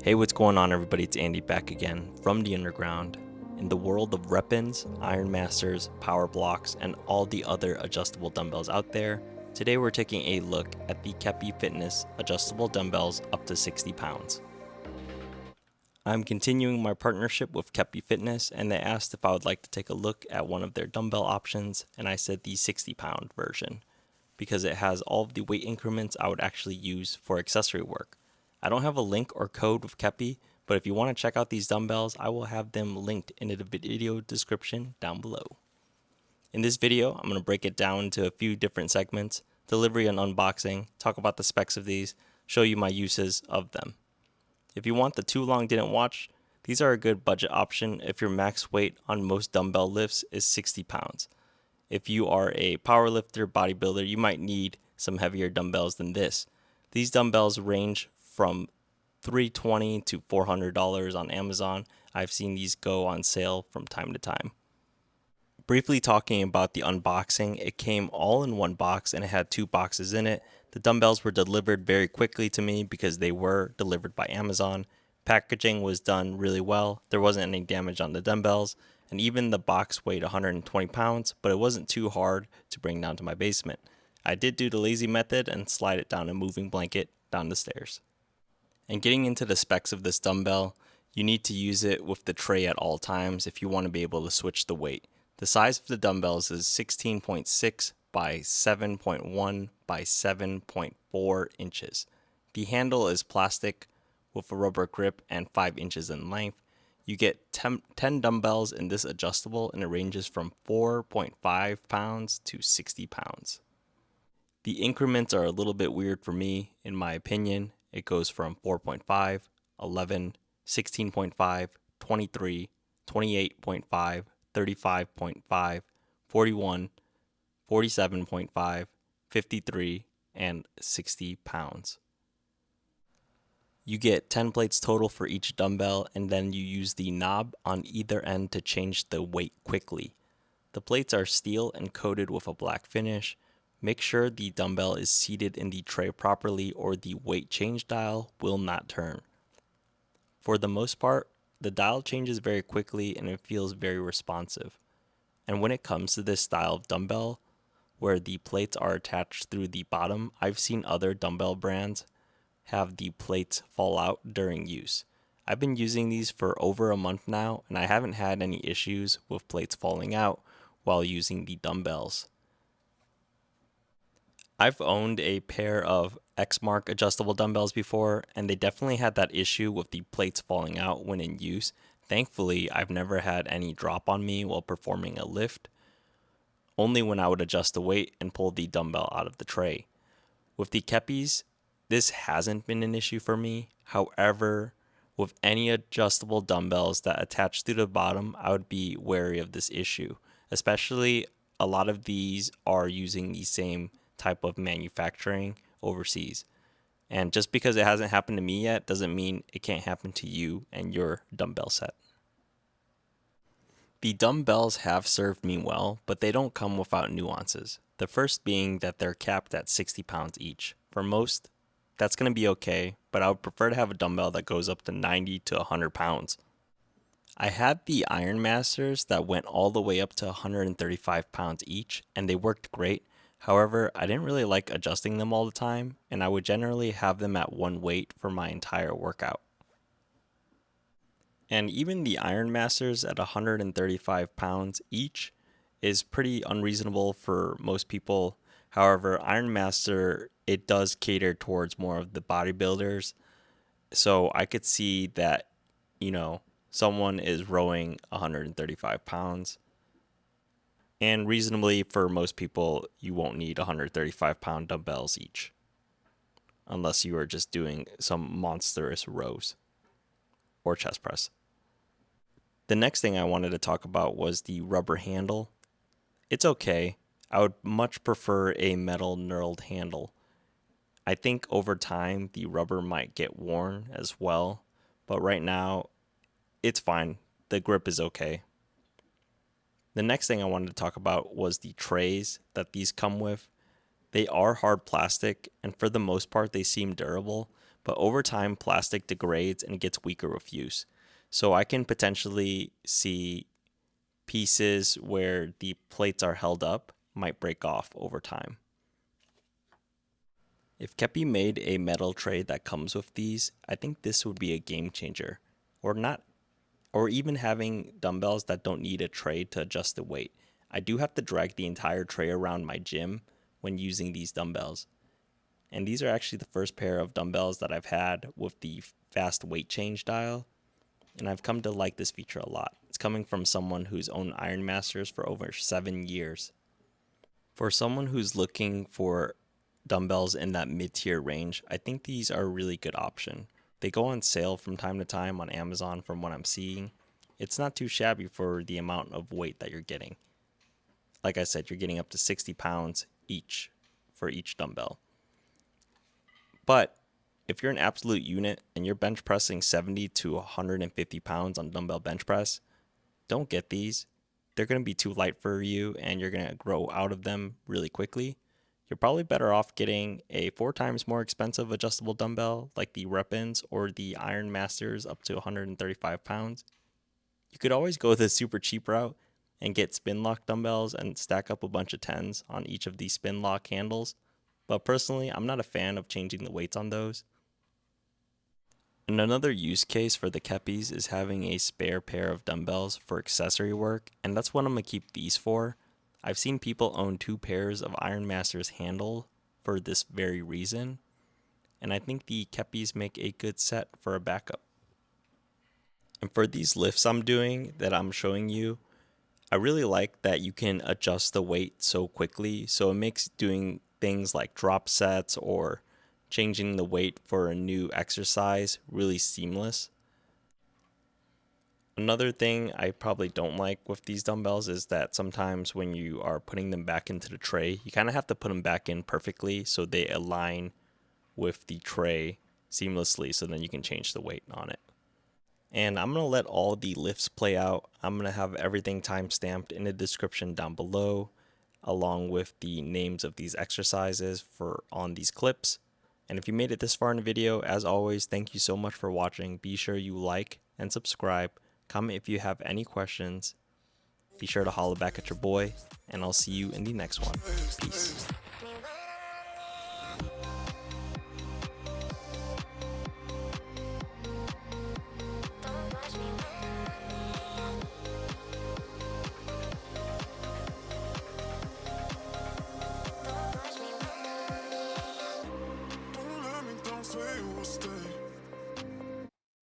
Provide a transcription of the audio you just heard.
Hey, what's going on, everybody? It's Andy back again from the underground. In the world of Rep-Ins, Iron Masters, Power Blocks, and all the other adjustable dumbbells out there, today we're taking a look at the Keppi Fitness Adjustable Dumbbells up to 60 pounds. I'm continuing my partnership with Keppi Fitness, and they asked if I would like to take a look at one of their dumbbell options, and I said the 60-pound version, because it has all of the weight increments I would actually use for accessory work. I don't have a link or code with Keppi, but if you want to check out these dumbbells, I will have them linked in the video description down below. In this video, I'm going to break it down into a few different segments, delivery and unboxing, talk about the specs of these, show you my uses of them. If you want the too long didn't watch, these are a good budget option if your max weight on most dumbbell lifts is 60 pounds. If you are a powerlifter, bodybuilder, you might need some heavier dumbbells than this. These dumbbells range from $320 to $400 on Amazon. I've seen these go on sale from time to time. Briefly talking about the unboxing, it came all in one box and it had two boxes in it. The dumbbells were delivered very quickly to me because they were delivered by Amazon. Packaging was done really well. There wasn't any damage on the dumbbells, and even the box weighed 120 pounds, but it wasn't too hard to bring down to my basement. I did do the lazy method and slide it down a moving blanket down the stairs. And getting into the specs of this dumbbell, you need to use it with the tray at all times if you want to be able to switch the weight. The size of the dumbbells is 16.6 by 7.1 by 7.4 inches. The handle is plastic with a rubber grip and 5 inches in length. You get 10 dumbbells in this adjustable, and it ranges from 4.5 pounds to 60 pounds. The increments are a little bit weird for me, in my opinion. It goes from 4.5, 11, 16.5, 23, 28.5, 35.5, 41, 47.5, 53, and 60 pounds. You get 10 plates total for each dumbbell, and then you use the knob on either end to change the weight quickly. The plates are steel and coated with a black finish. Make sure the dumbbell is seated in the tray properly or the weight change dial will not turn. For the most part, the dial changes very quickly and it feels very responsive. And when it comes to this style of dumbbell, where the plates are attached through the bottom, I've seen other dumbbell brands have the plates fall out during use. I've been using these for over a month now, and I haven't had any issues with plates falling out while using the dumbbells. I've owned a pair of X-Mark adjustable dumbbells before, and they definitely had that issue with the plates falling out when in use. Thankfully, I've never had any drop on me while performing a lift, only when I would adjust the weight and pull the dumbbell out of the tray. With the Keppis, this hasn't been an issue for me. However, with any adjustable dumbbells that attach to the bottom, I would be wary of this issue. Especially, a lot of these are using the same type of manufacturing overseas. And just because it hasn't happened to me yet doesn't mean it can't happen to you and your dumbbell set. The dumbbells have served me well, but they don't come without nuances. The first being that they're capped at 60 pounds each. For most, that's going to be okay, but I would prefer to have a dumbbell that goes up to 90 to 100 pounds. I had the Iron Masters that went all the way up to 135 pounds each, and they worked great. However, I didn't really like adjusting them all the time, and I would generally have them at one weight for my entire workout. And even the Iron Masters at 135 pounds each is pretty unreasonable for most people. However, Iron Master, it does cater towards more of the bodybuilders. So I could see that, someone is rowing 135 pounds. And reasonably, for most people, you won't need 135-pound dumbbells each, unless you are just doing some monstrous rows or chest press. The next thing I wanted to talk about was the rubber handle. It's okay. I would much prefer a metal knurled handle. I think over time, the rubber might get worn as well, but right now, it's fine. The grip is okay. The next thing I wanted to talk about was the trays that these come with. They are hard plastic, and for the most part, they seem durable, but over time, plastic degrades and gets weaker with use. So I can potentially see pieces where the plates are held up might break off over time. If Keppi made a metal tray that comes with these, I think this would be a game changer. Or not, or even having dumbbells that don't need a tray to adjust the weight. I do have to drag the entire tray around my gym when using these dumbbells. And these are actually the first pair of dumbbells that I've had with the fast weight change dial. And I've come to like this feature a lot. It's coming from someone who's owned Iron Masters for over 7 years. For someone who's looking for dumbbells in that mid-tier range, I think these are a really good option. They go on sale from time to time on Amazon from what I'm seeing. It's not too shabby for the amount of weight that you're getting. Like I said, you're getting up to 60 pounds each for each dumbbell. But if you're an absolute unit and you're bench pressing 70 to 150 pounds on dumbbell bench press, don't get these. They're going to be too light for you and you're going to grow out of them really quickly. You're probably better off getting a 4 times more expensive adjustable dumbbell like the Rep-Ins or the Iron Masters up to 135 pounds. You could always go the super cheap route and get spin lock dumbbells and stack up a bunch of 10s on each of these spin lock handles. But personally, I'm not a fan of changing the weights on those. And another use case for the Keppis is having a spare pair of dumbbells for accessory work, and that's what I'm going to keep these for. I've seen people own 2 pairs of Iron Masters handle for this very reason, and I think the Keppis make a good set for a backup. And for these lifts I'm doing that I'm showing you, I really like that you can adjust the weight so quickly, so it makes doing things like drop sets or changing the weight for a new exercise really seamless. Another thing I probably don't like with these dumbbells is that sometimes when you are putting them back into the tray, you kind of have to put them back in perfectly so they align with the tray seamlessly so then you can change the weight on it. And I'm going to let all the lifts play out. I'm going to have everything timestamped in the description down below, along with the names of these exercises for on these clips. And if you made it this far in the video, as always, thank you so much for watching. Be sure you like and subscribe. Comment if you have any questions. Be sure to holler back at your boy, and I'll see you in the next one. Peace. Don't let me down, say you will stay.